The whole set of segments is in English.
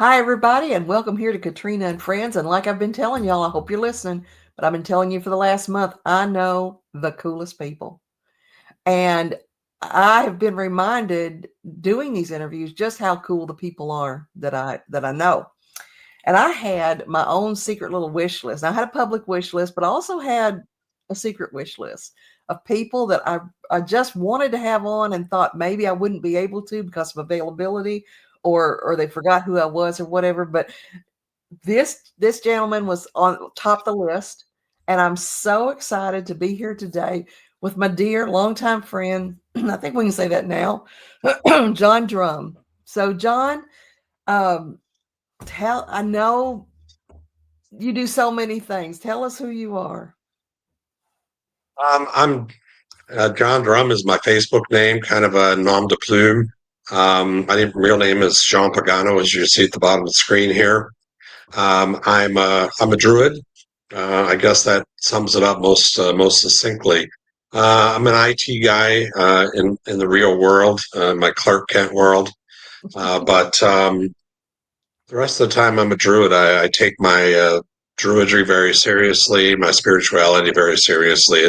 Hi, everybody, and welcome here to Katrina and Friends. And like I've been telling y'all, I hope you're listening, but I've been telling you for the last month, I know the coolest people. And I have been reminded doing these interviews just how cool the people are that I know. And I had my own secret little wish list. I had a public wish list, but I also had a secret wish list of people that I just wanted to have on and thought maybe I wouldn't be able to because of availability or they forgot who I was or whatever. But this gentleman was on top of the list, and I'm so excited to be here today with my dear longtime friend. I think we can say that now, Jon Drum. So, Jon, um, tell I know you do so many things. Tell us who you are. I'm Jon Drum is my Facebook name, kind of a nom de plume. My real name is Jean Pagano, as you see at the bottom of the screen here. I'm a Druid. I guess that sums it up most succinctly. I'm an IT guy in the real world, my Clark Kent world. But the rest of the time, I'm a Druid. I take my Druidry very seriously, my spirituality very seriously.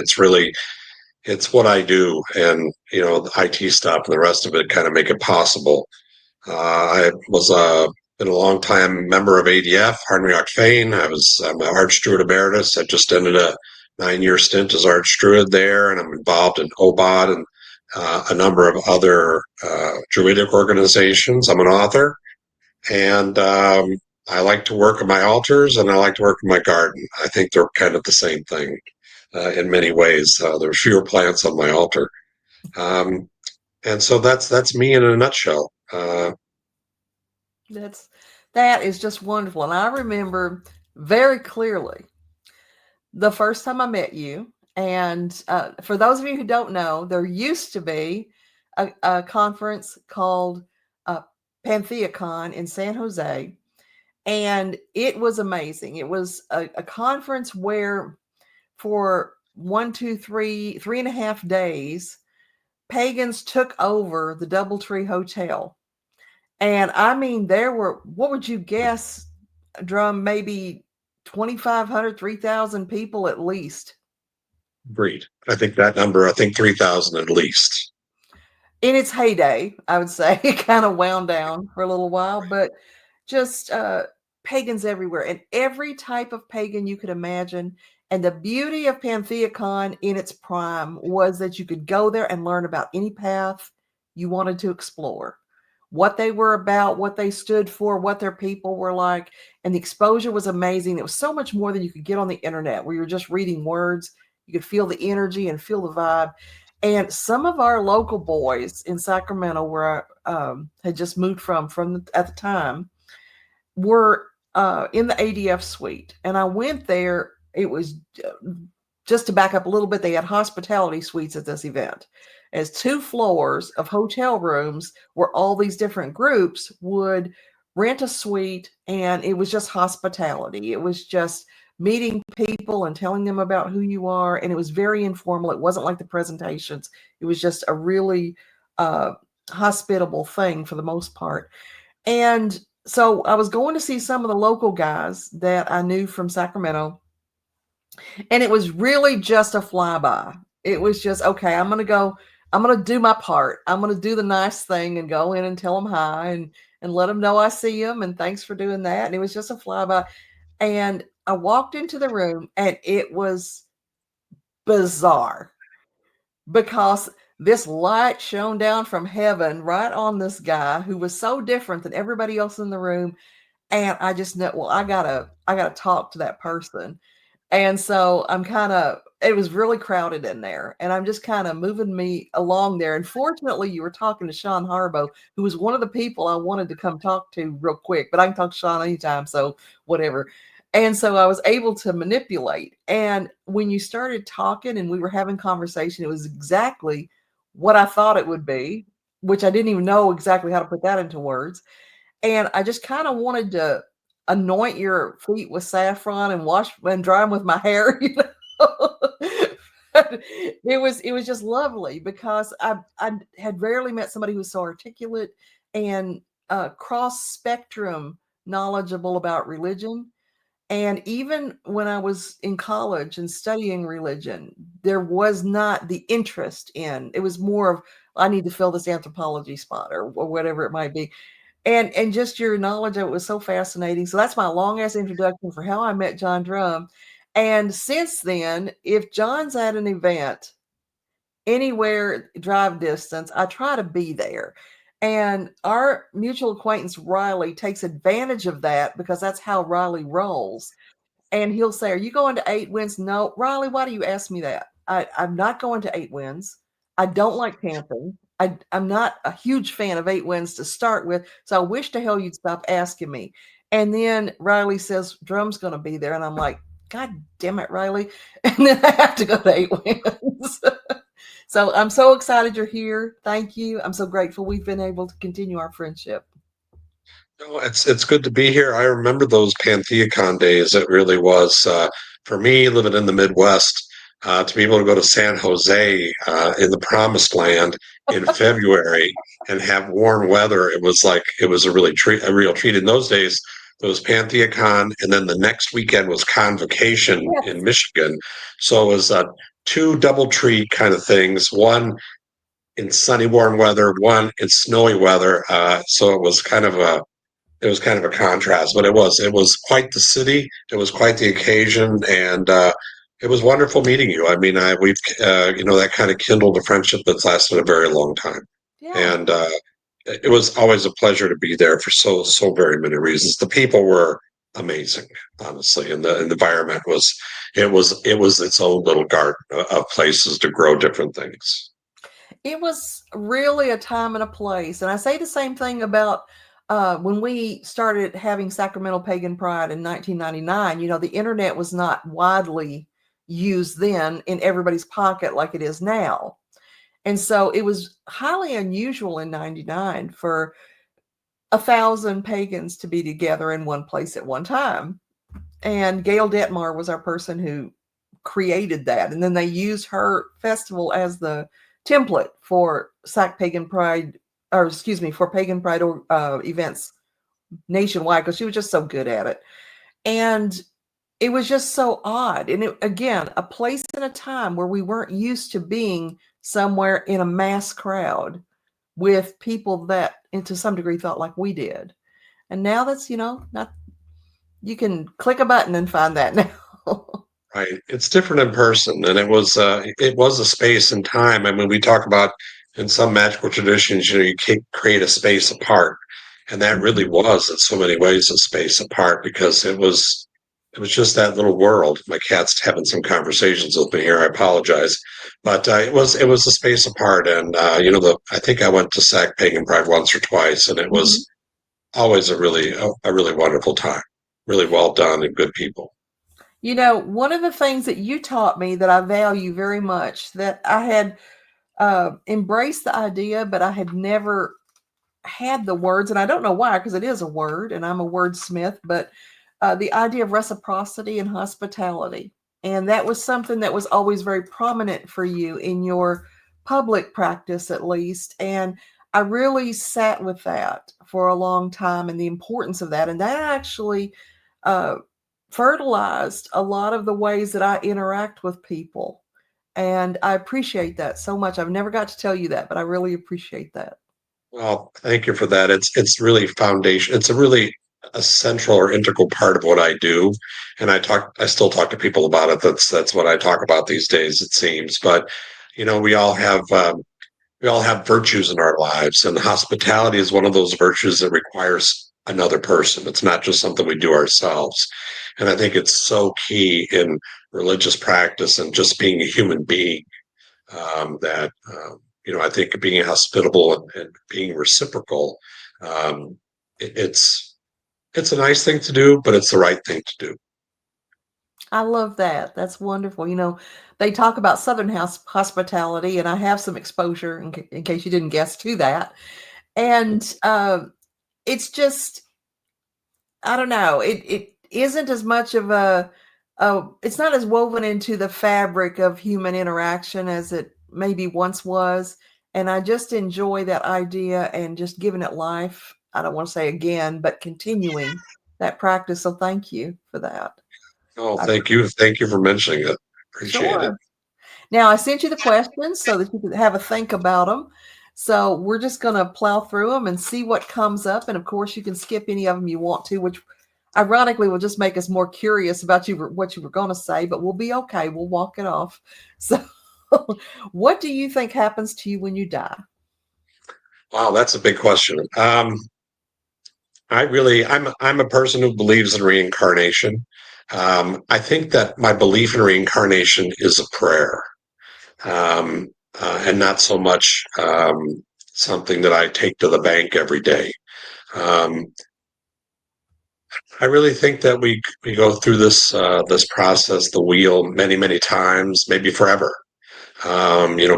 It's what I do, and the IT stuff and the rest of it kind of make it possible. I was been a long time member of ADF, Hardin Rock Fane. I'm an Arch Druid Emeritus. I just ended a 9-year stint as Arch Druid there, and I'm involved in OBOD and a number of other Druidic organizations. I'm an author, and I like to work on my altars, and I like to work in my garden. I think they're kind of the same thing in many ways. There's fewer plants on my altar, um, and so that's me in a nutshell. That's that is just wonderful, and I remember very clearly the first time I met you. And for those of you who don't know, there used to be a conference called uh, PantheaCon in San Jose, and it was amazing. It was a conference where for 3.5 days, pagans took over the DoubleTree Hotel. And I mean, there were, what would you guess, Drum, maybe 2,500, 3,000 people at least Agreed. I think that number. I think 3,000 at least. in its heyday. I would say it kind of wound down for a little while, but just pagans everywhere and every type of pagan you could imagine. And the beauty of PantheaCon in its prime was that you could go there and learn about any path you wanted to explore, what they were about, what they stood for, what their people were like. And the exposure was amazing. It was so much more than you could get on the internet where you're just reading words. You could feel the energy and feel the vibe. And some of our local boys in Sacramento, where I had just moved at the time, were in the ADF suite. And I went there. It was just to back up a little bit, they had hospitality suites at this event as 2 floors of hotel rooms where all these different groups would rent a suite, and it was just hospitality. It was just meeting people and telling them about who you are, and it was very informal. It wasn't like the presentations. It was just a really uh, hospitable thing for the most part. And so I was going to see some of the local guys that I knew from Sacramento, and it was really just a flyby. It was just, okay, I'm going to do my part. I'm going to do the nice thing and go in and tell them hi and let them know I see them and thanks for doing that. And it was just a flyby. And I walked into the room and it was bizarre because this light shone down from heaven right on this guy who was so different than everybody else in the room. And I just know, well, I gotta talk to that person. And so it was really crowded in there. And I'm just kind of moving me along there. And fortunately, you were talking to Sean Harbo, who was one of the people I wanted to come talk to real quick, but I can talk to Sean anytime. So whatever. And so I was able to manipulate. And when you started talking and we were having conversation, it was exactly what I thought it would be, which I didn't even know exactly how to put that into words. And I just kind of wanted to anoint your feet with saffron and wash and dry them with my hair, you know. It was just lovely because I had rarely met somebody who was so articulate and cross spectrum knowledgeable about religion. And even when I was in college and studying religion, there was not the interest in it was more of I need to fill this anthropology spot or whatever it might be. And just your knowledge of it was so fascinating. So that's my long ass introduction for how I met Jon Drum. And since then, if John's at an event anywhere drive distance, I try to be there. And our mutual acquaintance Riley takes advantage of that because that's how Riley rolls. And he'll say, "Are you going to 8 Winds?" No, Riley, why do you ask me that? I'm not going to 8 Winds. I don't like camping. I'm not a huge fan of 8 Winds to start with. So I wish to hell you'd stop asking me. And then Riley says, Drum's going to be there. And I'm like, God damn it, Riley. And then I have to go to 8 Winds. So I'm so excited you're here. Thank you. I'm so grateful we've been able to continue our friendship. No, it's good to be here. I remember those PantheaCon days. It really was for me living in the Midwest to be able to go to San Jose in the Promised Land in February and have warm weather. It was like it was a real treat. In those days, there was PantheaCon, and then the next weekend was Convocation in Yes. Michigan. So it was two double treat kind of things. One in sunny warm weather, one in snowy weather. So it was kind of a contrast, but it was quite the city. It was quite the occasion, and it was wonderful meeting you. I mean, we've that kind of kindled a friendship that's lasted a very long time, Yeah. and it was always a pleasure to be there for so very many reasons. The people were amazing, honestly, and the environment was its own little garden of places to grow different things. It was really a time and a place. And I say the same thing about when we started having Sacramento Pagan Pride in 1999. The internet was not widely used then in everybody's pocket like it is now. And so it was highly unusual in 99 for 1,000 pagans to be together in one place at one time. And Gail Detmar was our person who created that. And then they used her festival as the template for Sac Pagan Pride, or excuse me, for Pagan Pride events nationwide because she was just so good at it. And it was just so odd. And again, a place and a time where we weren't used to being somewhere in a mass crowd with people that, and to some degree, thought like we did. And now that's, not, you can click a button and find that now. Right. It's different in person, and it was a space and time. I mean, we talk about in some magical traditions, you create a space apart, and that really Mhm. was in so many ways a space apart because it was just that little world. My cat's having some conversations with me here. I apologize, but it was a space apart, and I think I went to Sac Pagan Pride once or twice, and it Mhm. was always a really wonderful time. Really well done and good people. One of the things that you taught me that I value very much that I had embraced the idea, but I had never had the words, and I don't know why, because it is a word, and I'm a wordsmith, but the idea of reciprocity and hospitality. And that was something that was always very prominent for you in your public practice, at least. And I really sat with that for a long time and the importance of that. And that actually uh, fertilized a lot of the ways that I interact with people. And I appreciate that so much. I've never got to tell you that, but I really appreciate that. Well, thank you for that. It's really foundation. It's a really a central or integral part of what I do, and I still talk to people about it. That's what I talk about these days. It seems, but we all have virtues in our lives, and hospitality is one of those virtues that requires another person. It's not just something we do ourselves, and I think it's so key in religious practice and just being a human being that I think being hospitable and being reciprocal, um, it's a nice thing to do, but it's the right thing to do. I love that. That's wonderful. They talk about Southern hospitality, and I have some exposure in case you didn't guess to that. And it's just, I don't know. It isn't as much of it's not as woven into the fabric of human interaction as it maybe once was. And I just enjoy that idea and just giving it life. I don't want to say again, but continuing that practice. So thank you for that. Oh, I, thank you. Thank you for mentioning it. Appreciate it. sure. Now, I sent you the questions so that you could have a think about them. So we're just going to plow through them and see what comes up. And of course, you can skip any of them you want to, which ironically will just make us more curious about what you were going to say, but we'll be okay. We'll walk it off. So, what do you think happens to you when you die? Wow, that's a big question. I'm a person who believes in reincarnation. I think that my belief in reincarnation is a prayer, um, and not so much something that I take to the bank every day. Um, I really think that we go through this process, the wheel, many times, maybe forever.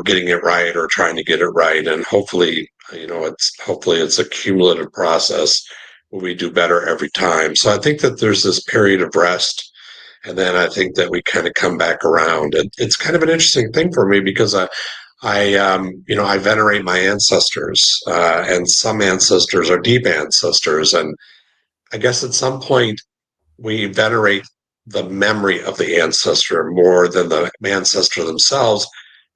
Getting it right or trying to get it right, and hopefully it's a cumulative process where we do better every time. So I think that there's this period of rest, and then I think that we kind of come back around. It's kind of an interesting thing for me because I venerate my ancestors, and some ancestors are deep ancestors, and I guess at some point we venerate the memory of the ancestor more than the ancestor themselves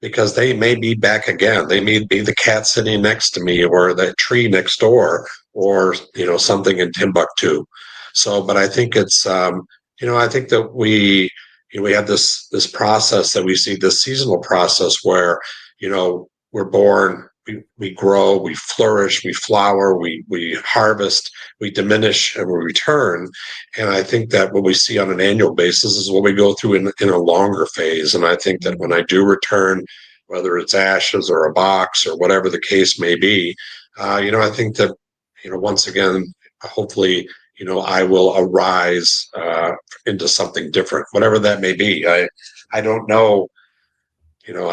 because they may be back again. They may be the cat sitting next to me or the tree next door or, something in Timbuktu. So, but I think I think that we have this process that we see, this seasonal process where, we're born, we grow, we flourish, we flower, we harvest, we diminish, and we return. And I think that what we see on an annual basis is what we go through in a longer phase. And I think that when I do return, whether it's ashes or a box or whatever the case may be, I think that, once again, hopefully, I will arise into something different, whatever that may be. I don't know, you know,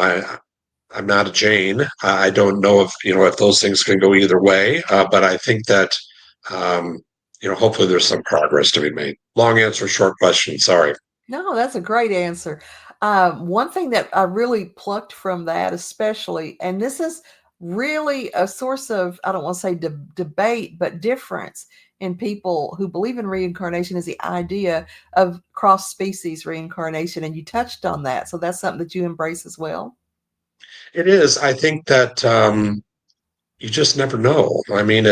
I'm not a Jane. I don't know if those things can go either way, but I think that hopefully there's some progress to be made. Long answer, short question. Sorry. No, that's a great answer. One thing that I really plucked from that, especially, and this is really a source of, I don't want to say debate, but difference in people who believe in reincarnation, is the idea of cross species reincarnation. And you touched on that. So that's something that you embrace as well. It is. I think that you just never know. I mean,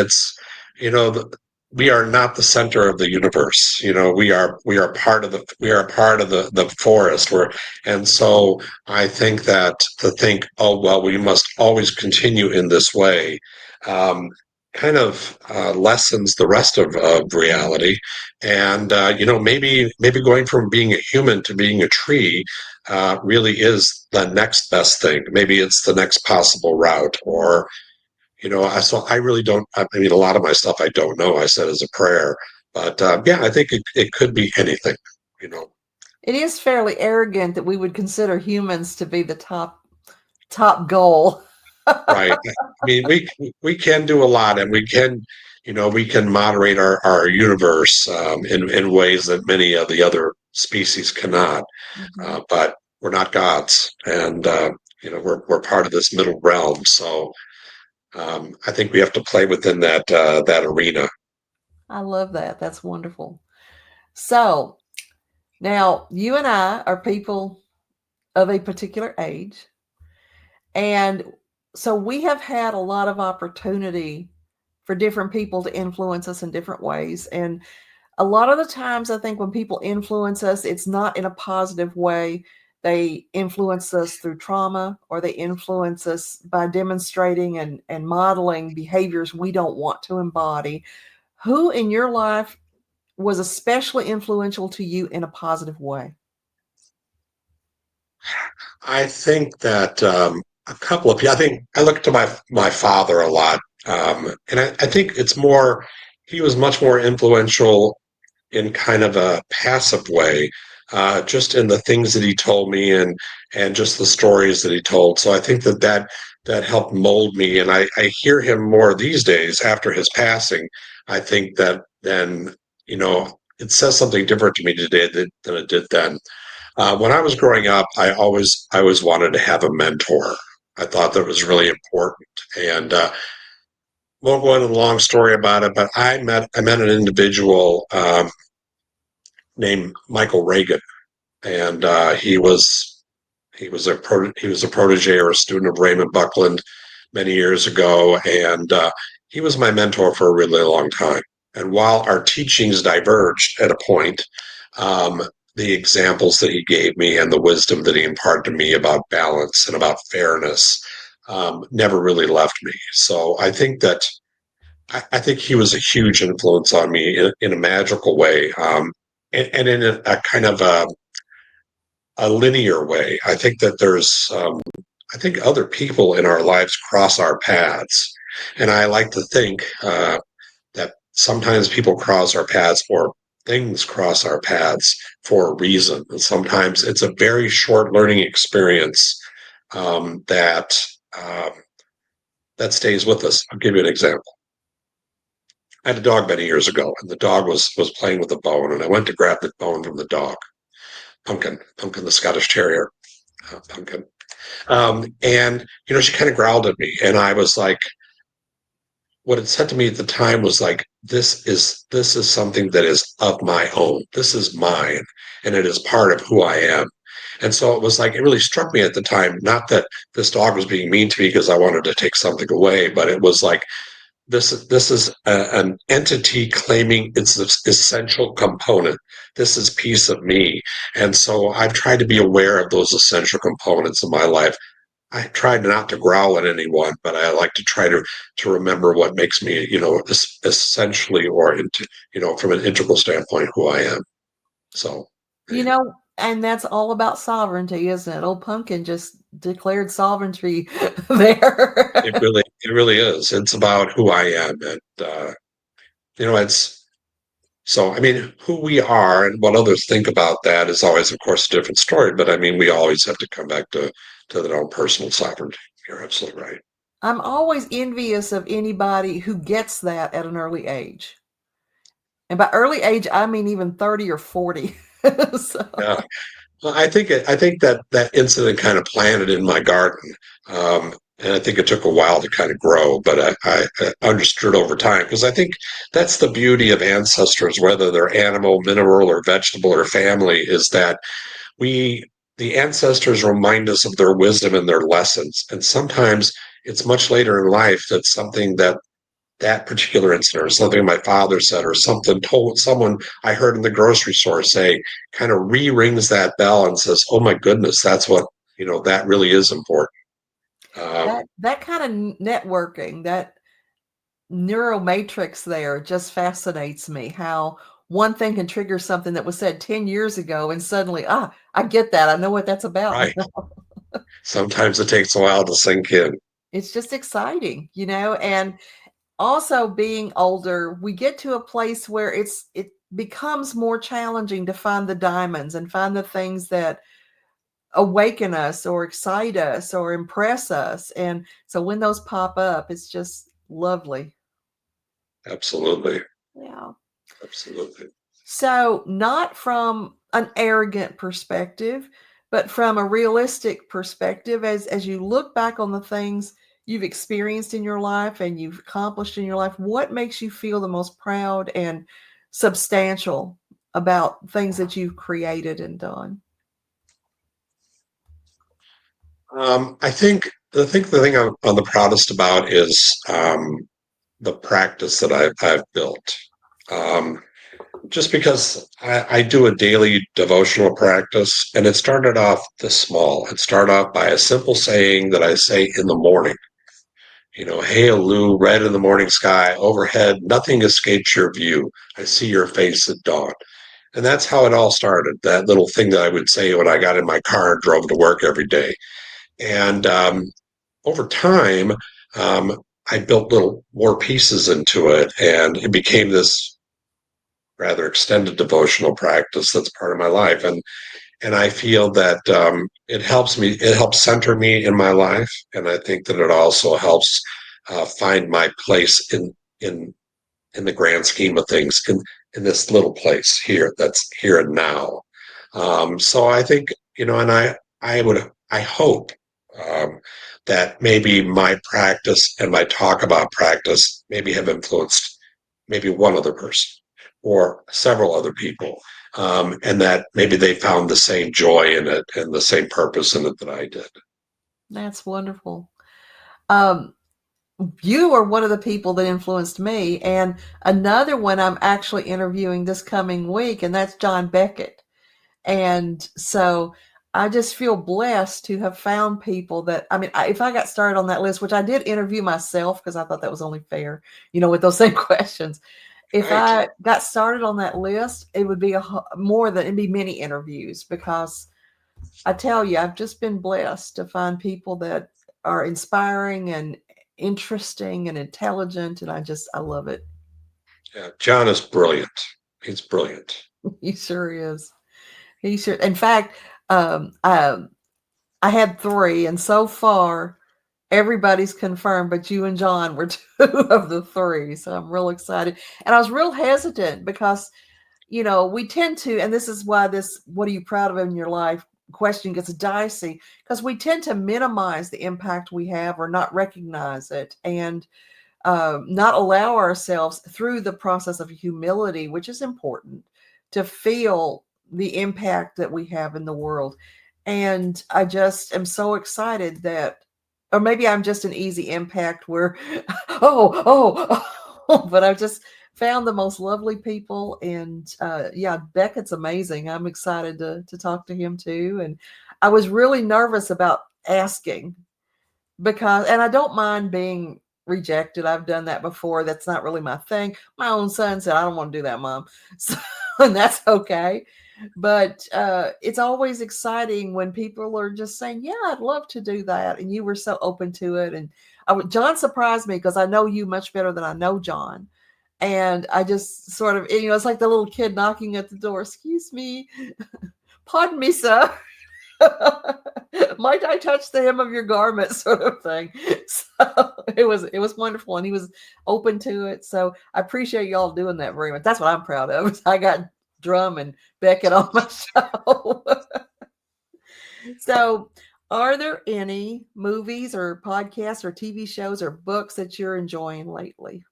you know, the, we are not the center of the universe. We are part of the forest. And so I think that to think, oh well, we must always continue in this way, um, kind of lessens the rest of reality. And maybe going from being a human to being a tree really is the next best thing. Maybe it's the next possible route, or so I really don't. I mean, a lot of my stuff I don't know. I said as a prayer, but yeah, I think it could be anything. You know, It is fairly arrogant that we would consider humans to be the top goal. right? I mean, we can do a lot, and we can moderate our universe in ways that many of the other species cannot. Mhm. But we're not gods, and we're part of this middle realm. So I think we have to play within that arena. I love that. That's wonderful. So now you and I are people of a particular age. And so we have had a lot of opportunity for different people to influence us in different ways. And a lot of the times, I think when people influence us, it's not in a positive way. They influence us through trauma, or they influence us by demonstrating and modeling behaviors we don't want to embody. Who in your life was especially influential to you in a positive way? I think that a couple of people. I think I look to my father a lot, and I think it's more. He was much more influential in kind of a passive way, just in the things that he told me and just the stories that he told. So I think that helped mold me, and I hear him more these days after his passing. I think that then it says something different to me today than it did then. When I was growing up, I always wanted to have a mentor. I thought that was really important, and won't go into the long story about it, but I met an individual named Michael Reagan, and he was a protege or a student of Raymond Buckland many years ago, and he was my mentor for a really long time. And while our teachings diverged at a point, um, the examples that he gave me and the wisdom that he imparted to me about balance and about fairness never really left me. So I think that I think he was a huge influence on me in a magical way, and in a kind of a linear way. I think that I think other people in our lives cross our paths. And I like to think that sometimes people cross our paths or things cross our paths for a reason. And sometimes it's a very short learning experience um, that um, that stays with us. I'll give you an example. I had a dog many years ago, and the dog was playing with a bone, and I went to grab the bone from the dog, Pumpkin, the Scottish Terrier, Pumpkin. And she kind of growled at me, and I was like, what it said to me at the time was like, this is something that is of my own. This is mine, and it is part of who I am. And so it was like it really struck me at the time, not that this dog was being mean to me because I wanted to take something away, but it was like this is an entity claiming its essential component. This is piece of me, and so I've tried to be aware of those essential components of my life. I try not to growl at anyone, but I like to try to remember what makes me, essentially or into, from an integral standpoint, who I am. So, You anyway, know, and that's all about sovereignty, isn't it? Old Pumpkin just declared sovereignty there. it really is. It's about who I am, and it's so. I mean, who we are and what others think about that is always, of course, a different story. But I mean, we always have to come back to their own personal sovereignty. You're absolutely right. I'm always envious of anybody who gets that at an early age. And by early age, I mean even 30 or 40. Yeah. So, Well, I think that that incident kind of planted in my garden, and I think it took a while to kind of grow, but I understood over time because I think that's the beauty of ancestors, whether they're animal, mineral, or vegetable or family, is that we the ancestors remind us of their wisdom and their lessons, and sometimes it's much later in life that something that particular incident or something my father said or something told someone I heard in the grocery store say kind of re-rings that bell and says, oh my goodness, that's what, that really is important. that kind of networking, that neural matrix there just fascinates me. How one thing can trigger something that was said 10 years ago, and suddenly, I get that. I know what that's about Right. now. Sometimes it takes a while to sink in. It's just exciting, and also being older, we get to a place where it becomes more challenging to find the diamonds and find the things that awaken us or excite us or impress us. And so when those pop up, it's just lovely. Absolutely. Yeah. Absolutely. So, not from an arrogant perspective, but from a realistic perspective, as you look back on the things you've experienced in your life and you've accomplished in your life, what makes you feel the most proud and substantial about things that you've created and done? The thing I'm the proudest about is the practice that I've built. Um, just because I do a daily devotional practice, and it started off this small. It started off by a simple saying that I say in the morning. Hail, Lou, red in the morning sky, overhead, nothing escapes your view. I see your face at dawn. And that's how it all started. That little thing that I would say when I got in my car and drove to work every day. And over time, um, I built little more pieces into it, and it became this rather extended devotional practice that's part of my life. And I feel that it helps center me in my life, and I think that it also helps find my place in in the grand scheme of things in this little place here that's here and now. So I think and I hope um, that maybe my practice and my talk about practice maybe have influenced maybe one other person or several other people, and that maybe they found the same joy in it and the same purpose in it that I did. That's wonderful. Um, you are one of the people that influenced me, and another one I'm actually interviewing this coming week, and that's John Beckett. And so I just feel blessed to have found people that, I mean, if I got started on that list, which I did interview myself because I thought that was only fair, with those same questions. If Right. I got started on that list, it would be more than it'd be many interviews, because I tell you, I've just been blessed to find people that are inspiring and interesting and intelligent, and I love it. Yeah, John is brilliant. He's brilliant. He sure is. He sure. In fact, I had three, and so far everybody's confirmed, but you and John were two of the three. So I'm real excited. And I was real hesitant because, we tend to, and this is why this "what are you proud of in your life" question gets dicey, because we tend to minimize the impact we have or not recognize it. And not allow ourselves through the process of humility, which is important, to feel the impact that we have in the world. And I just am so excited that, or maybe I'm just an easy impact where, but I've just found the most lovely people. And yeah, Beckett's amazing. I'm excited to talk to him too. And I was really nervous about asking, because, and I don't mind being rejected. I've done that before. That's not really my thing. My own son said, "I don't want to do that, Mom." So, and that's okay. But it's always exciting when people are just saying, "Yeah, I'd love to do that," and you were so open to it. And John surprised me because I know you much better than I know John. And I just sort of, it's like the little kid knocking at the door. "Excuse me, pardon me, sir." "Might I touch the hem of your garment?" sort of thing. So it was wonderful, and he was open to it. So I appreciate y'all doing that very much. That's what I'm proud of. I got Drum and Beckett on my show. So, are there any movies or podcasts or TV shows or books that you're enjoying lately?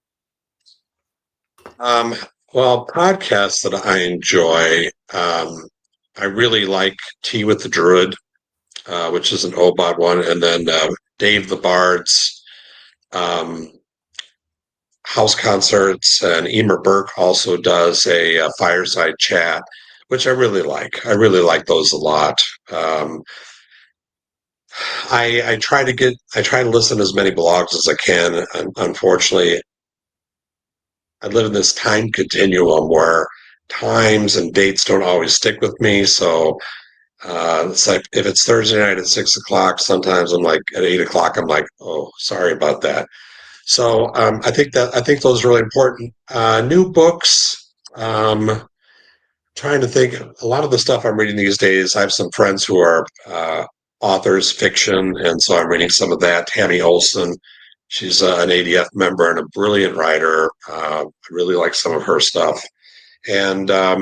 Um, well, podcasts that I enjoy, I really like Tea with the Druid, which is an OBOT one, and then Dave the Bard's um, house concerts, and Emer Burke also does a fireside chat, which I really like. I really like those a lot. Um, I try to listen to as many blogs as I can. Unfortunately, I live in this time continuum where times and dates don't always stick with me. So it's like if it's Thursday night at 6 o'clock, sometimes I'm like at 8 o'clock, I'm like, oh, sorry about that. So I think those are really important. New books. Trying to think. A lot of the stuff I'm reading these days, I have some friends who are authors, fiction, and so I'm reading some of that. Tammy Olson, she's an ADF member and a brilliant writer. I really like some of her stuff, and a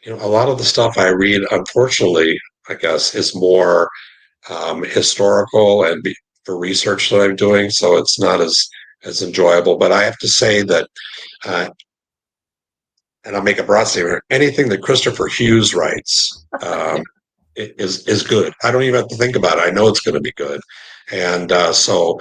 lot of the stuff I read, unfortunately, I guess, is more historical and for research that I'm doing, so it's not as enjoyable. But I have to say that, uh, and I'll make a broad statement: anything that Christopher Hughes writes is good. I don't even have to think about it. I know it's going to be good. And so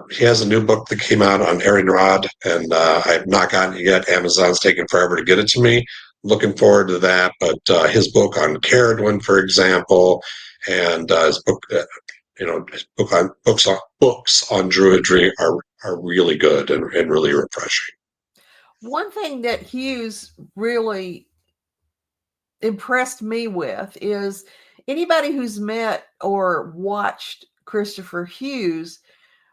he has a new book that came out on Aaron Rod, and I've not gotten it yet. Amazon's taking forever to get it to me. Looking forward to that. But his book on Caradwin, for example, and his book, his books on Druidry are really good and really refreshing. One thing that Hughes really impressed me with is anybody who's met or watched Christopher Hughes,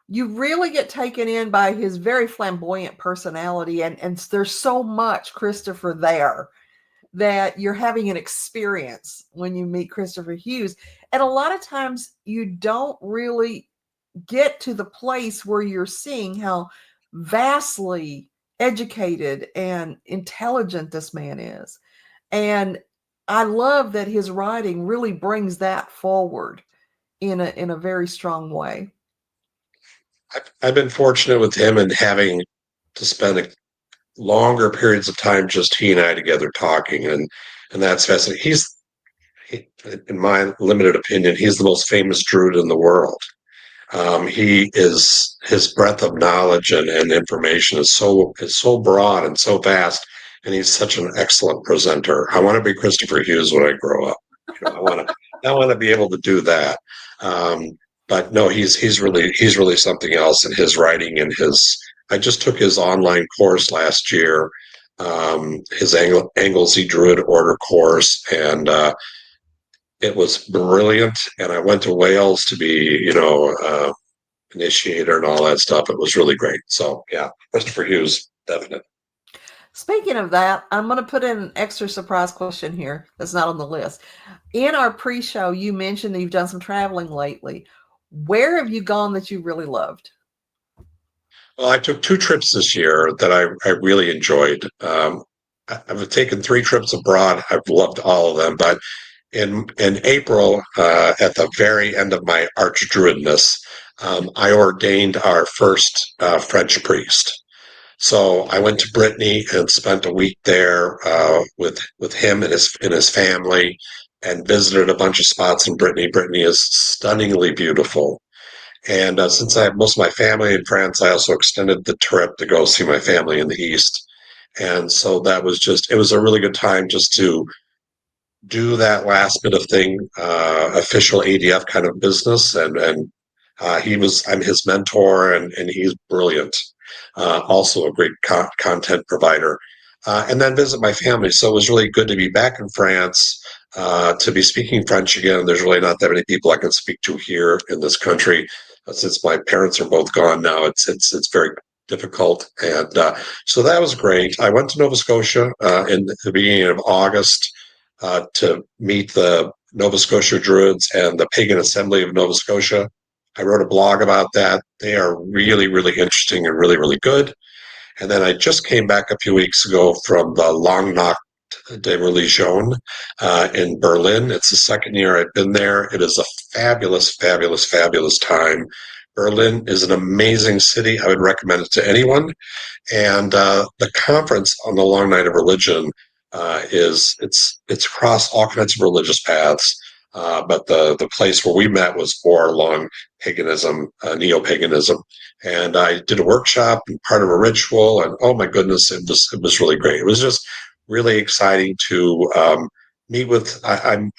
you really get taken in by his very flamboyant personality, and there's so much Christopher there that you're having an experience when you meet Christopher Hughes. And a lot of times you don't really get to the place where you're seeing how vastly educated and intelligent this man is. And I love that his writing really brings that forward. in a very strong way. I've been fortunate with him in having to spend longer periods of time just he and I together talking, and that's fascinating. In my limited opinion, he's the most famous druid in the world. He is his breadth of knowledge and information is so broad and so vast, and he's such an excellent presenter. I want to be Christopher Hughes when I grow up. I want to be able to do that. Um, but no, he's really something else in his writing and his. I just took his online course last year, his Anglesey Druid Order course, and it was brilliant. And I went to Wales to be, initiator and all that stuff. It was really great. So yeah, Christopher Hughes, definitely. Speaking of that, I'm going to put in an extra surprise question here that's not on the list. In our pre-show, you mentioned that you've done some traveling lately. Where have you gone that you really loved? Well, I took 2 trips this year that I really enjoyed. I've taken 3 trips abroad. I've loved all of them, but in April, at the very end of my arch druidness, I ordained our first French priest. So I went to Brittany and spent a week there with him and his family, and visited a bunch of spots in Brittany. Brittany is stunningly beautiful, and since I have most of my family in France, I also extended the trip to go see my family in the East. And so it was a really good time just to do that last bit of thing, official ADF kind of business. And I'm his mentor, and he's brilliant. Also a great content provider. And then visit my family. So it was really good to be back in France, to be speaking French again. There's really not that many people I can speak to here in this country. Since my parents are both gone now, it's very difficult. And so that was great. I went to Nova Scotia in the beginning of August, to meet the Nova Scotia Druids and the Pagan Assembly of Nova Scotia. I wrote a blog about that. They are really, really interesting and really, really good. And then I just came back a few weeks ago from the Long Nacht de Religion in Berlin. It's the second year I've been there. It is a fabulous, fabulous, fabulous time. Berlin is an amazing city. I would recommend it to anyone. And the conference on the Long Night of Religion it's across all kinds of religious paths. But the place where we met was for long paganism, neo-paganism, and I did a workshop and part of a ritual, and oh my goodness, it was really great. It was just really exciting to meet with. I'm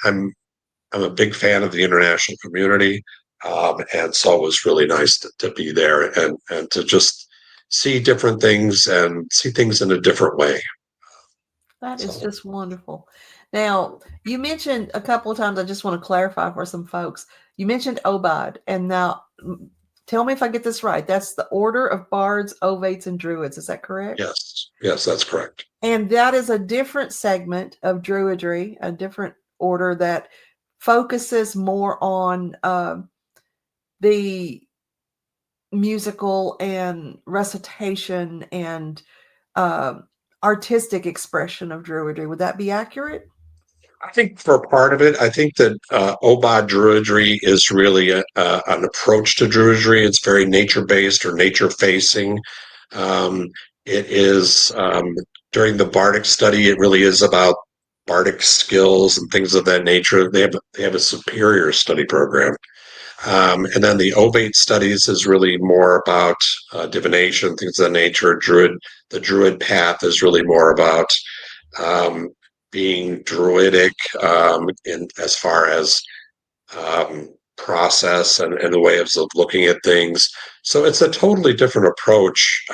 a big fan of the international community, and so it was really nice to be there and to just see different things and see things in a different way. That is So just wonderful. Now, you mentioned a couple of times, I just want to clarify for some folks. You mentioned Obad, and now tell me if I get this right. That's the Order of Bards, Ovates, and Druids. Is that correct? yes, that's correct. And that is a different segment of Druidry, a different order that focuses more on the musical and recitation and uh, artistic expression of Druidry. Would that be accurate? I think for part of it, I think that Obad Druidry is really an approach to Druidry. It's very nature based or nature facing. Um, it is during the Bardic study. It really is about Bardic skills and things of that nature. They have a superior study program. And then the ovate studies is really more about divination, things of that nature. The Druid path is really more about um, being Druidic, in as far as process and the ways of looking at things. So it's a totally different approach.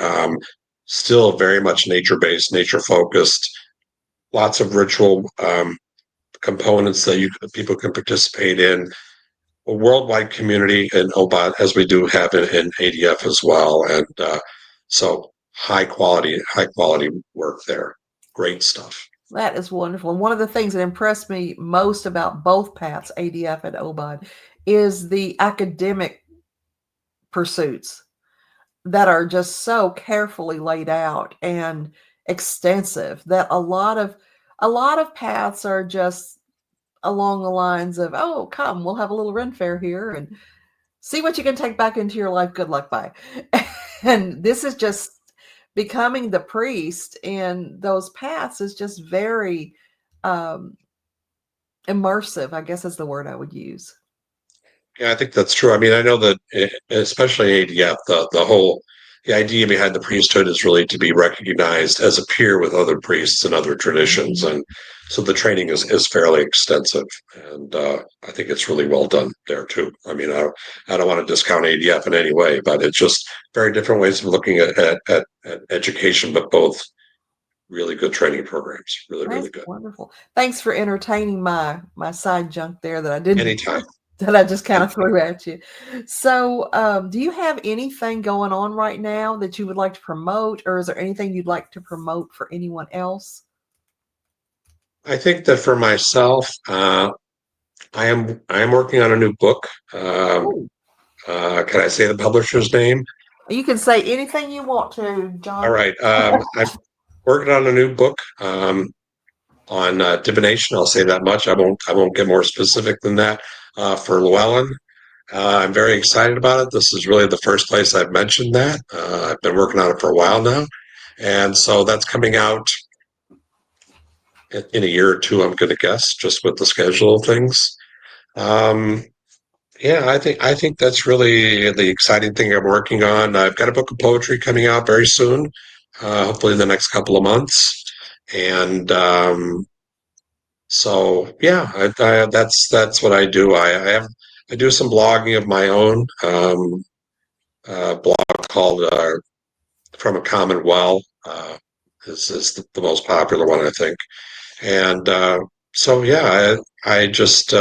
Still very much nature based, nature focused. Lots of ritual components that people can participate in, a worldwide community in OBOT, as we do have in ADF as well. And so high quality work there. Great stuff. That is wonderful. And one of the things that impressed me most about both paths, ADF and OBOD, is the academic pursuits that are just so carefully laid out and extensive that a lot of paths are just along the lines of, oh, come, we'll have a little Ren fair here and see what you can take back into your life. Good luck, bye. And this is just becoming the priest in those paths is just very um, immersive, I guess is the word I would use. Yeah, I think that's true. I mean, I know that especially ADF, the idea behind the priesthood is really to be recognized as a peer with other priests and other traditions, Mhm. and so the training is fairly extensive, and I think it's really well done there too. I mean, I don't want to discount ADF in any way, but it's just very different ways of looking at education, but both really good training programs. Really, That's really good. wonderful. Thanks for entertaining my side junk there that I didn't Anytime. that I just kind And of threw at you. So, do you have anything going on right now that you would like to promote, or is there anything you'd like to promote for anyone else? I think that for myself, I am working on a new book. Ooh. Can I say the publisher's name? You can say anything you want to, All John. right. I'm working on a new book on divination. I'll say that much. I won't get more specific than that. For Llewellyn, I'm very excited about it. This is really the first place I've mentioned that. I've been working on it for a while now, and so that's coming out in a year or two. I'm going to guess, just with the schedule of things. Um, Yeah, I think that's really the exciting thing I'm working on. I've got a book of poetry coming out very soon, hopefully in the next couple of months, and so yeah, that's what I do. I do some blogging of my own, blog called "From a Common Well." Is the most popular one, I think, and so yeah, I just.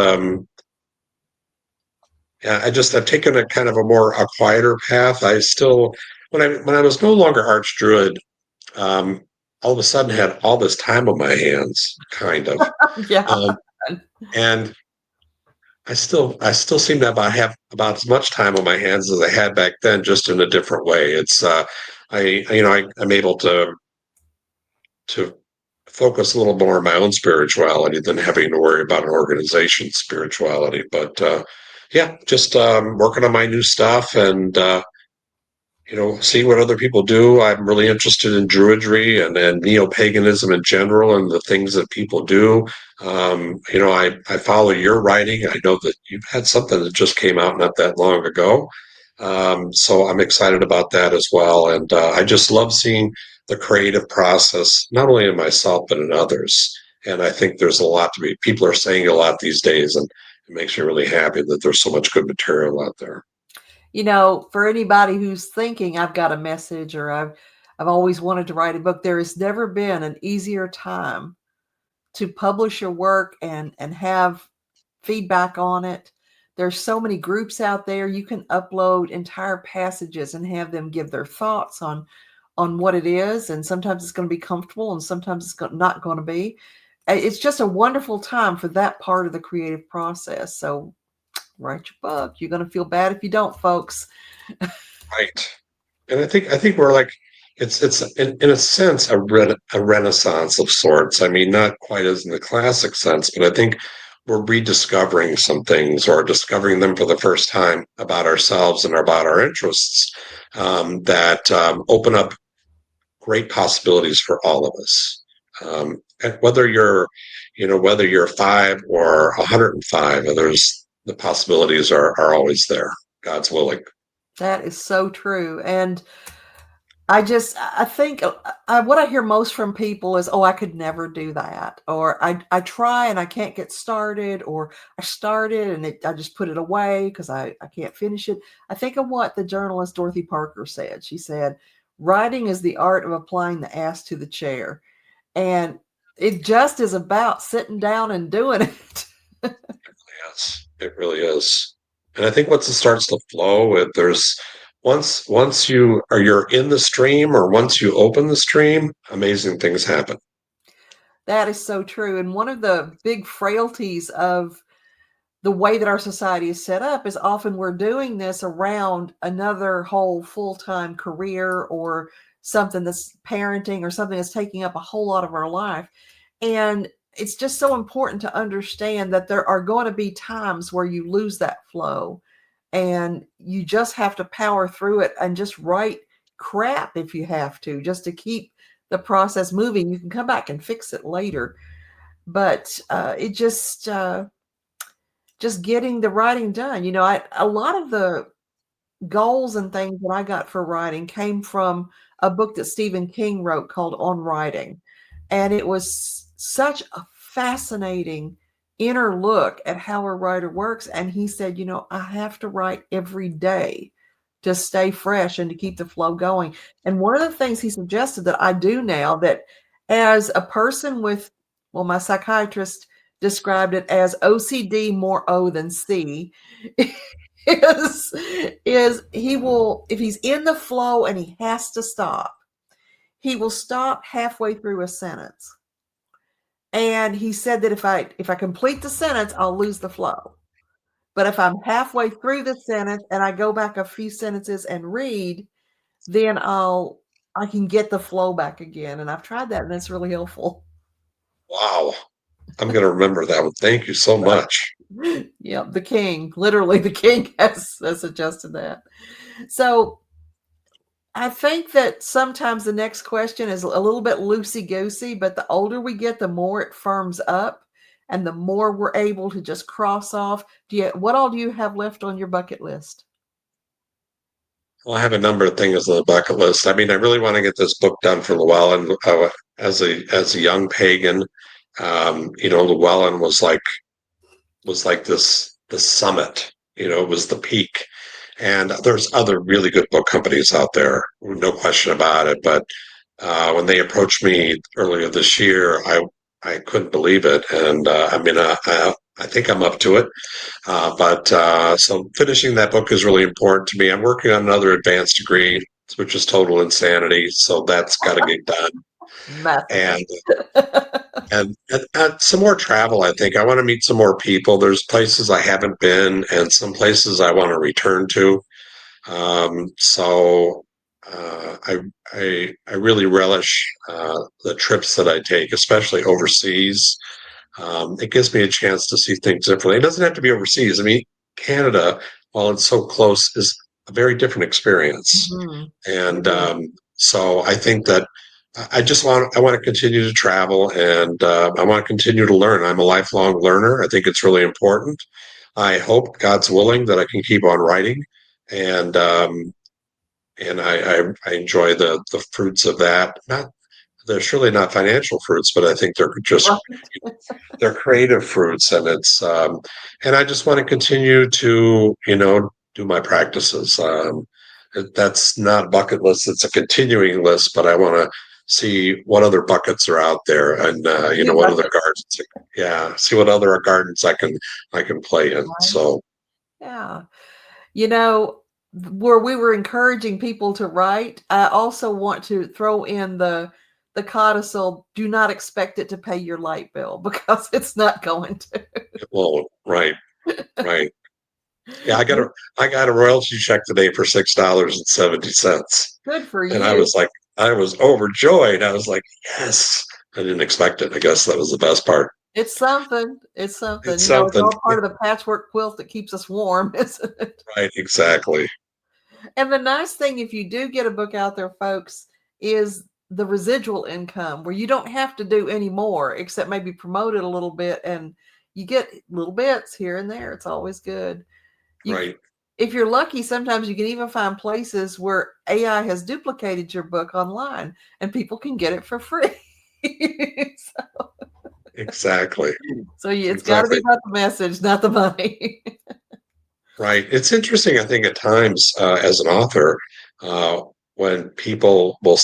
Yeah, I've taken a kind of a quieter path. I still when I was no longer Arch Druid, um, all of a sudden had all this time on my hands, kind of. Yeah. Um, and I still seem to have about as much time on my hands as I had back then, just in a different way. It's I'm able to focus a little more on my own spirituality than having to worry about an organization's spirituality. But yeah, just working on my new stuff and see what other people do. I'm really interested in Druidry and neo-paganism in general and the things that people do. I follow your writing. I know that you've had something that just came out not that long ago. So I'm excited about that as well. And I just love seeing the creative process, not only in myself, but in others. And I think there's a lot to be, people are saying a lot these days, and it makes me really happy that there's so much good material out there. For anybody who's thinking I've got a message or I've always wanted to write a book, there has never been an easier time to publish your work and have feedback on it. There's so many groups out there. You can upload entire passages and have them give their thoughts on what it is, and sometimes it's going to be comfortable and sometimes it's not going to be. It's just a wonderful time for that part of the creative process. So write your book. You're going to feel bad if you don't, folks. Right. And I think we're like it's in a sense a renaissance of sorts. I mean, not quite as in the classic sense, but I think we're rediscovering some things or discovering them for the first time about ourselves and about our interests that open up great possibilities for all of us. And whether you're 5 or 105, there's the possibilities are always there. God's willing. That is so true. And I think what I hear most from people is, oh, I could never do that. Or I try and I can't get started. Or I started and I just put it away because I can't finish it. I think of what the journalist Dorothy Parker said. She said, writing is the art of applying the ass to the chair. And it just is about sitting down and doing it. Yes, it really is. And I think once it starts to flow, there's once you're in the stream or once you open the stream, amazing things happen. That is so true. And one of the big frailties of the way that our society is set up is often we're doing this around another whole full-time career or something that's parenting or something that's taking up a whole lot of our life. And it's just so important to understand that there are going to be times where you lose that flow, and you just have to power through it and just write crap if you have to, just to keep the process moving. You can come back and fix it later, but it just getting the writing done. A lot of the goals and things that I got for writing came from a book that Stephen King wrote called On Writing. And it was such a fascinating inner look at how a writer works. And he said, I have to write every day to stay fresh and to keep the flow going. And one of the things he suggested that I do now, that as a person with, well, my psychiatrist described it as OCD more O than C, is he will, if he's in the flow and he has to stop, he will stop halfway through a sentence. And he said that if I complete the sentence, I'll lose the flow. But if I'm halfway through the sentence and I go back a few sentences and read, then I can get the flow back again. And I've tried that, and it's really helpful. Wow. I'm going to remember that one. Thank you so much. Yeah, the king, literally the king has suggested that. So I think that sometimes the next question is a little bit loosey-goosey, but the older we get, the more it firms up and the more we're able to just cross off. What all do you have left on your bucket list? Well, I have a number of things on the bucket list. I mean, I really want to get this book done for Llewellyn. As a young pagan, Llewellyn was like the summit. It was the peak. And there's other really good book companies out there, no question about it. But when they approached me earlier this year, I couldn't believe it. And I think I'm up to it. So finishing that book is really important to me. I'm working on another advanced degree, which is total insanity. So that's got to get done. And and some more travel. I think I want to meet some more people. There's places I haven't been, and some places I want to return to. So I really relish the trips that I take, especially overseas. It gives me a chance to see things differently. It doesn't have to be overseas. I mean, Canada, while it's so close, is a very different experience. And so I think that I want to continue to travel, and I want to continue to learn. I'm a lifelong learner. I think it's really important. I hope, God's willing, that I can keep on writing, and I enjoy the fruits of that. Not They're surely not financial fruits, but I think they're just they're creative fruits, and it's and I just want to continue to do my practices. That's not a bucket list; it's a continuing list. But I want to see what other buckets are out there, and what other gardens. Yeah, see what other gardens I can play in. So yeah, you know, where we were encouraging people to write, I also want to throw in the codicil: do not expect it to pay your light bill, because it's not going to. well, right, right. Yeah, I got a royalty check today for $6.70. Good for And you. I was overjoyed. I was like, yes. I didn't expect it. I guess that was the best part. It's something. It's something. It's It's something. all part of the patchwork quilt that keeps us warm, isn't it? Right, exactly. And the nice thing, if you do get a book out there, folks, is the residual income, where you don't have to do any more except maybe promote it a little bit, and you get little bits here and there. It's always good. Right. If you're lucky, sometimes you can even find places where AI has duplicated your book online and people can get it for free. Exactly. So it's got to be Exactly. about the message, not the money. Right. It's interesting, I think, at times as an author, uh, when people will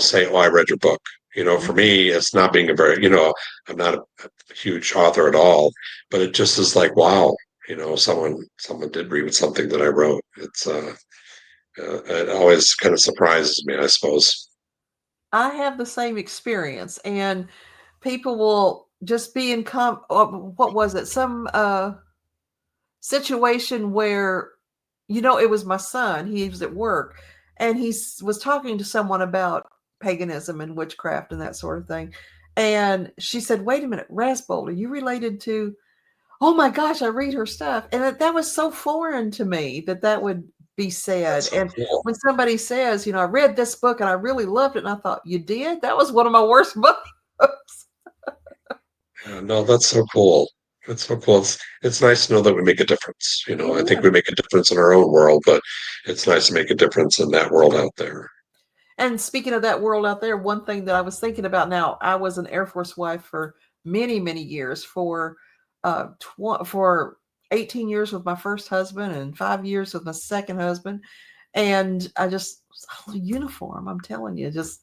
say, "Oh, I read your book." For me, it's not being I'm not a huge author at all, but it just is like, wow, someone did read something that I wrote. It always kind of surprises me, I suppose. I have the same experience, and people will just be in what was it? Some situation where, it was my son. He was at work, and he was talking to someone about paganism and witchcraft and that sort of thing. And she said, "Wait a minute, Rasbold, are you related to?" Oh my gosh, I read her stuff, and that was so foreign to me that that would be said. That's so And cool. when somebody says, "I read this book and I really loved it," and I thought, "You did? That was one of my worst books." Yeah, no, that's so cool. That's so cool. It's nice to know that we make a difference. It I think is. we make a difference in our own world, but it's nice to make a difference in that world out there. And speaking of that world out there, one thing that I was thinking about now, I was an Air Force wife for many, many years, for 18 years with my first husband and 5 years with my second husband. And I just, uniform, I'm telling you, just,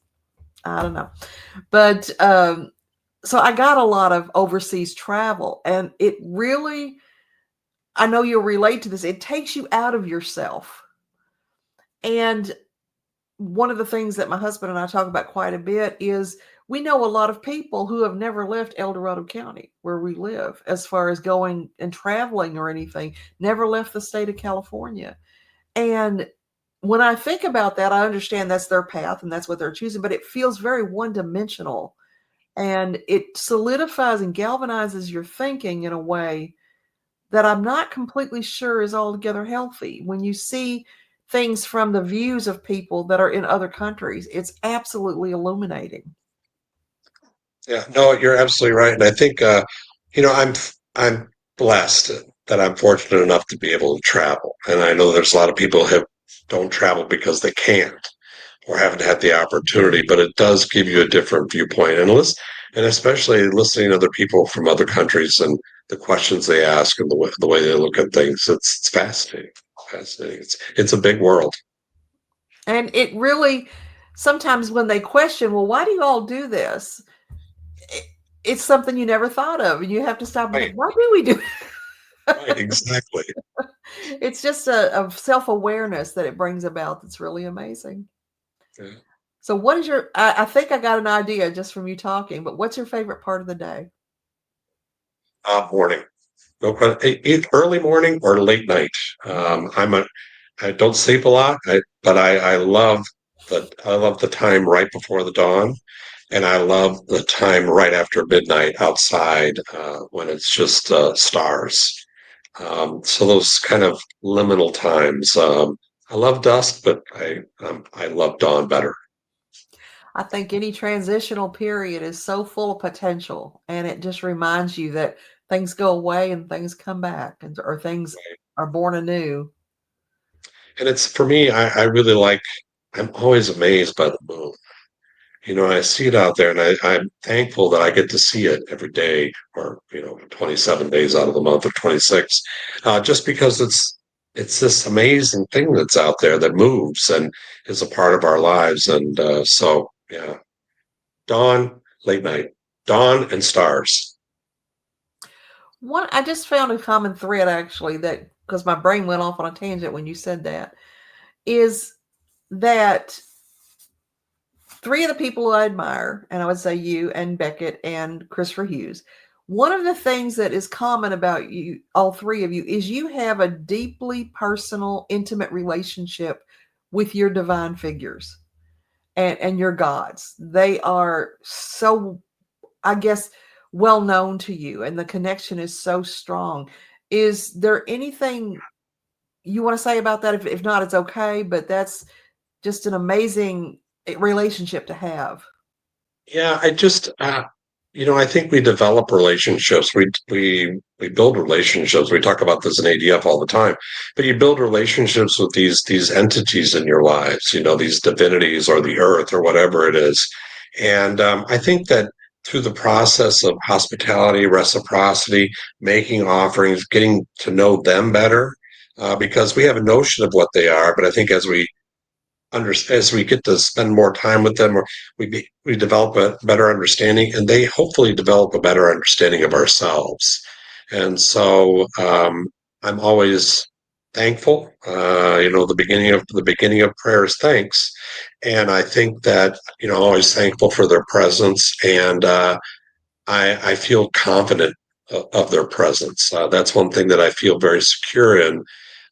I don't know. But so I got a lot of overseas travel, and it really, I know you'll relate to this, it takes you out of yourself. And one of the things that my husband and I talk about quite a bit is we know a lot of people who have never left El Dorado County where we live, as far as going and traveling or anything, never left the state of California. And when I think about that, I understand that's their path and that's what they're choosing, but it feels very one dimensional, and it solidifies and galvanizes your thinking in a way that I'm not completely sure is altogether healthy. When you see things from the views of people that are in other countries, it's absolutely illuminating. Yeah, no, you're absolutely right. And I think, I'm blessed that I'm fortunate enough to be able to travel. And I know there's a lot of people who don't travel because they can't or haven't had the opportunity, but it does give you a different viewpoint. And especially listening to other people from other countries and the questions they ask and the way they look at things. It's fascinating. Fascinating. It's a big world. And it really, sometimes when they question, well, why do you all do this? It, it's something you never thought of. And you have to stop and think, Right. why do we do Right. Exactly. It's just a self awareness that it brings about that's really amazing. Yeah. So, what is your? I think I got an idea just from you talking, but what's your favorite part of the day? Morning. No question. Early morning or late night. I don't sleep a lot, but I love the time right before the dawn, and I love the time right after midnight outside when it's just stars. So those kind of liminal times. I love dusk, but I love dawn better. I think any transitional period is so full of potential, and it just reminds you that things go away and things come back, and or things are born anew. And it's for me, I really like. I'm always amazed by the moon. I see it out there, and I'm thankful that I get to see it every day, or 27 days out of the month, or 26, just because it's this amazing thing that's out there that moves and is a part of our lives. And so, yeah, dawn, late night, dawn, and stars. One, I just found a common thread actually, that because my brain went off on a tangent when you said that, is that three of the people I admire, and I would say you and Beckett and Christopher Hughes, one of the things that is common about you, all three of you, is you have a deeply personal, intimate relationship with your divine figures and your gods. They are so, I guess, well known to you, and the connection is so strong. Is there anything you want to say about that? If not, it's okay, but that's just an amazing relationship to have. Yeah, I think we develop relationships. We build relationships. We talk about this in ADF all the time, but you build relationships with these entities in your lives. These divinities or the earth or whatever it is. And I think that through the process of hospitality, reciprocity, making offerings, getting to know them better, because we have a notion of what they are, but I think as we get to spend more time with them, or we develop a better understanding, and they hopefully develop a better understanding of ourselves. And so I'm always thankful. The beginning of prayer is thanks, and I think that always thankful for their presence, and I feel confident of their presence. That's one thing that I feel very secure in,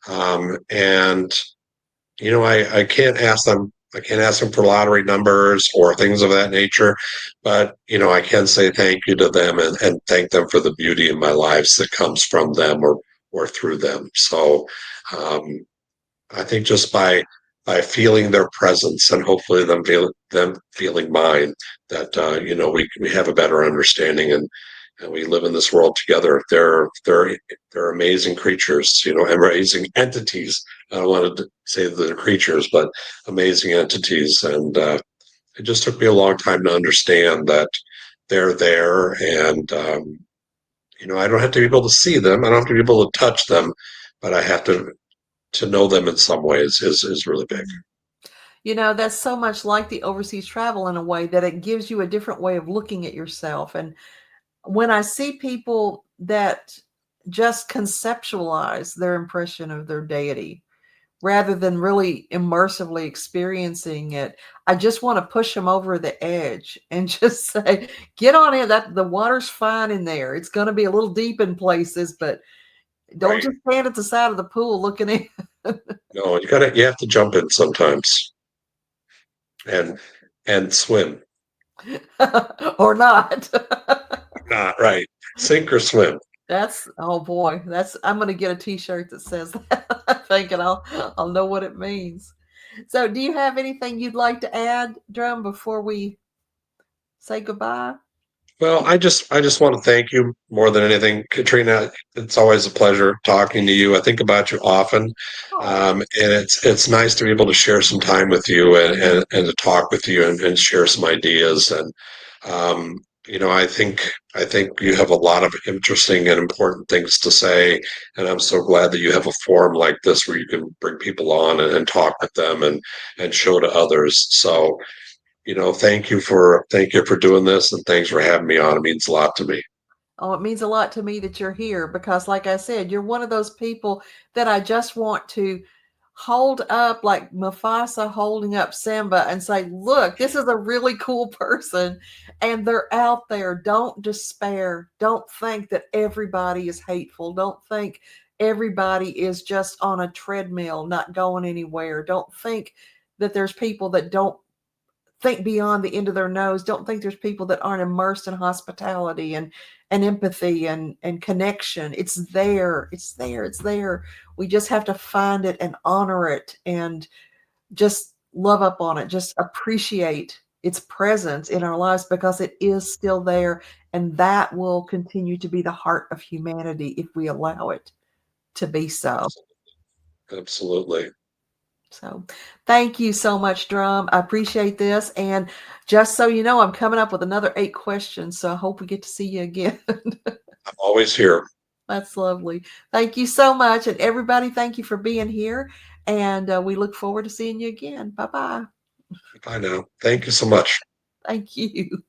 and I can't ask them. I can't ask them for lottery numbers or things of that nature, but I can say thank you to them and thank them for the beauty in my lives that comes from them or through them. So um, I think just by feeling their presence and hopefully them feeling mine, that we have a better understanding, and we live in this world together. They're amazing creatures, amazing entities. I don't want to say they're creatures, but amazing entities. And it just took me a long time to understand that they're there, and I don't have to be able to see them. I don't have to be able to touch them, but I have to know them in some ways is really big. That's so much like the overseas travel in a way that it gives you a different way of looking at yourself. And when I see people that just conceptualize their impression of their deity rather than really immersively experiencing it, I just want to push them over the edge and just say, get on in. That the water's fine in there. It's going to be a little deep in places, but don't Right. just stand at the side of the pool looking in. No, you have to jump in sometimes and swim. Or not. Not right. Sink or swim. That's oh boy, that's I'm gonna get a T-shirt that says that. I think, and I'll know what it means. So, do you have anything you'd like to add, Drum, before we say goodbye? Well, I just want to thank you more than anything, Katrina. It's always a pleasure talking to you. I think about you often, Oh, and it's nice to be able to share some time with you and to talk with you and share some ideas. And um, I think you have a lot of interesting and important things to say, and I'm so glad that you have a forum like this where you can bring people on and talk with them and show to others. So thank you for doing this, and thanks for having me on. It means a lot to me. Oh, it means a lot to me that you're here because, like I said, you're one of those people that I just want to hold up like Mufasa holding up Simba and say, look, this is a really cool person and they're out there. Don't despair. Don't think that everybody is hateful. Don't think everybody is just on a treadmill, not going anywhere. Don't think that there's people that don't think beyond the end of their nose. Don't think there's people that aren't immersed in hospitality and empathy and connection. It's there. It's there. It's there. We just have to find it and honor it and just love up on it. Just appreciate its presence in our lives because it is still there, and that will continue to be the heart of humanity if we allow it to be so. Absolutely. So, thank you so much, Drum. I appreciate this. And just so you know, I'm coming up with another 8 questions. So, I hope we get to see you again. I'm always here. That's lovely. Thank you so much. And everybody, thank you for being here. And we look forward to seeing you again. Bye bye. Bye now. Thank you so much. Thank you.